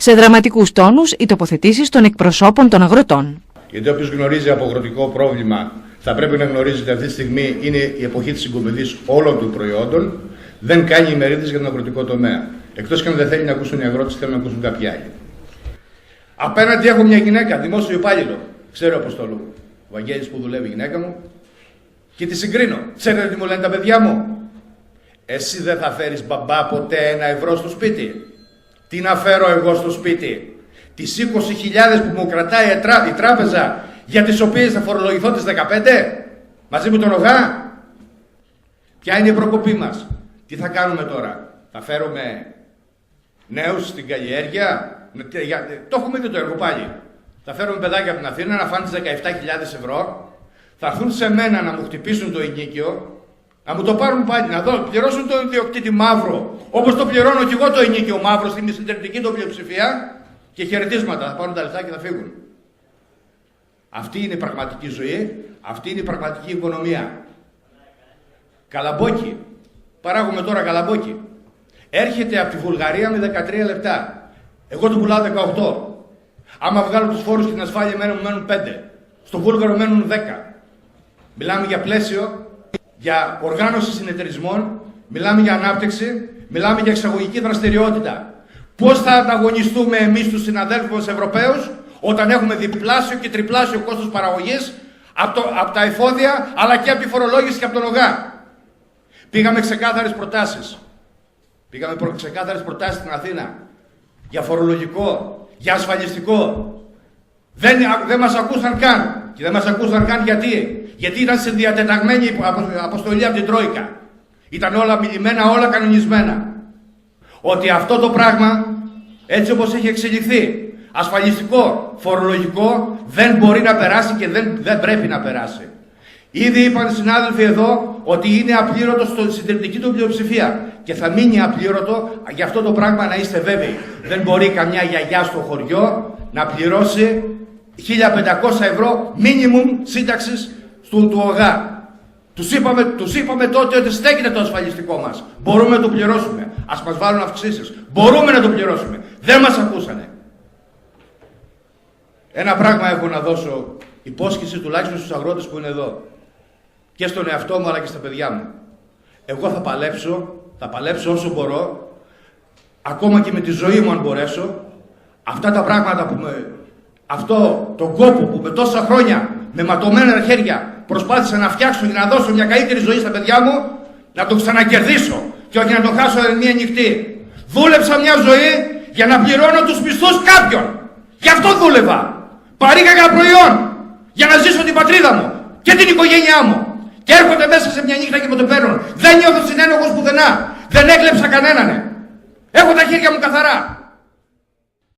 Σε δραματικούς τόνους οι τοποθετήσεις των εκπροσώπων των αγροτών. Γιατί όποιος γνωρίζει από αγροτικό πρόβλημα θα πρέπει να γνωρίζει ότι αυτή τη στιγμή είναι η εποχή της συγκομιδής όλων των προϊόντων. Δεν κάνει ημερίδες για τον αγροτικό τομέα. Εκτός και αν δεν θέλει να ακούσουν οι αγρότες, θέλουν να ακούσουν κάποιοι άλλοι. Απέναντι έχω μια γυναίκα, δημόσιο υπάλληλο. Ξέρω Αποστόλου, ο Βαγγέλης που δουλεύει η γυναίκα μου, και τη συγκρίνω. Ξέρετε τι μου λένε τα παιδιά μου? Εσύ δεν θα φέρεις μπαμπά ποτέ €1 στο σπίτι. Τι να φέρω εγώ στο σπίτι? Τις 20.000 που μου κρατάει η τράπεζα, για τις οποίες θα φορολογηθώ τις 15, μαζί με τον ΟΓΑ. Ποια είναι η προκοπή μας? Τι θα κάνουμε τώρα? Θα φέρουμε νέους στην καλλιέργεια? Το έχουμε δει το έργο πάλι. Θα φέρουμε παιδάκια από την Αθήνα να φάνε τις 17.000 ευρώ. Θα έρθουν σε μένα να μου χτυπήσουν το ενοίκιο, να μου το πάρουν πάλι, να πληρώσουν τον ιδιοκτήτη μαύρο, όπως το πληρώνω και εγώ το ενοίκιο μαύρο στην συντηρητική του πλειοψηφία, και χαιρετίσματα. Θα πάρουν τα λεφτά και θα φύγουν. Αυτή είναι η πραγματική ζωή, αυτή είναι η πραγματική οικονομία. Καλαμπόκι. Παράγουμε τώρα καλαμπόκι. Έρχεται από τη Βουλγαρία με 13 λεπτά. Εγώ του πουλάω 18. Άμα βγάλω τους φόρους και την ασφάλεια μένουν 5. Στο Βούλγαρο μένουν 10. Μιλάμε για πλαίσιο, για οργάνωση συνεταιρισμών, μιλάμε για ανάπτυξη, μιλάμε για εξαγωγική δραστηριότητα. Πώς θα ανταγωνιστούμε εμείς τους συναδέλφους μας Ευρωπαίους όταν έχουμε διπλάσιο και τριπλάσιο κόστος παραγωγής από τα εφόδια, αλλά και από τη φορολόγηση και από τον ΟΓΑ? Πήγαμε ξεκάθαρες προτάσεις. Πήγαμε ξεκάθαρες προτάσεις στην Αθήνα για φορολογικό, για ασφαλιστικό. Δεν μας ακούσαν καν. Και δεν μας ακούσαν καν γιατί ήταν σε διατεταγμένη αποστολή από την Τρόικα. Ήταν όλα μιλημένα, όλα κανονισμένα. Ότι αυτό το πράγμα, έτσι όπως έχει εξελιχθεί, ασφαλιστικό, φορολογικό, δεν μπορεί να περάσει και δεν πρέπει να περάσει. Ήδη είπαν οι συνάδελφοι εδώ ότι είναι απλήρωτο στην συντηρητική του πλειοψηφία και θα μείνει απλήρωτο. Γι' αυτό το πράγμα να είστε βέβαιοι. Δεν μπορεί καμιά γιαγιά στο χωριό να πληρώσει 1.500 ευρώ minimum σύνταξης του ΟΓΑ. Τους είπαμε τότε ότι στέκεται το ασφαλιστικό μας. Μπορούμε να το πληρώσουμε. Ας μας βάλουν αυξήσεις. Μπορούμε να το πληρώσουμε. Δεν μας ακούσανε. Ένα πράγμα έχω να δώσω υπόσχεση τουλάχιστον στους αγρότες που είναι εδώ. Και στον εαυτό μου αλλά και στα παιδιά μου. Εγώ θα παλέψω όσο μπορώ, ακόμα και με τη ζωή μου αν μπορέσω, αυτά τα πράγματα αυτό τον κόπο που με τόσα χρόνια, με ματωμένα χέρια προσπάθησα να φτιάξω και να δώσω μια καλύτερη ζωή στα παιδιά μου, να τον ξανακερδίσω και όχι να τον χάσω μία νυχτή. Δούλεψα μια ζωή για να πληρώνω τους μισθούς κάποιον. Γι' αυτό δούλευα. Παρήγαγα προϊόν για να ζήσω την πατρίδα μου και την οικογένειά μου. Και έρχονται μέσα σε μια νύχτα και με το παίρνουν. Δεν νιώθω συνένοχος πουθενά. Δεν έκλεψα κανέναν. Έχω τα χέρια μου καθαρά.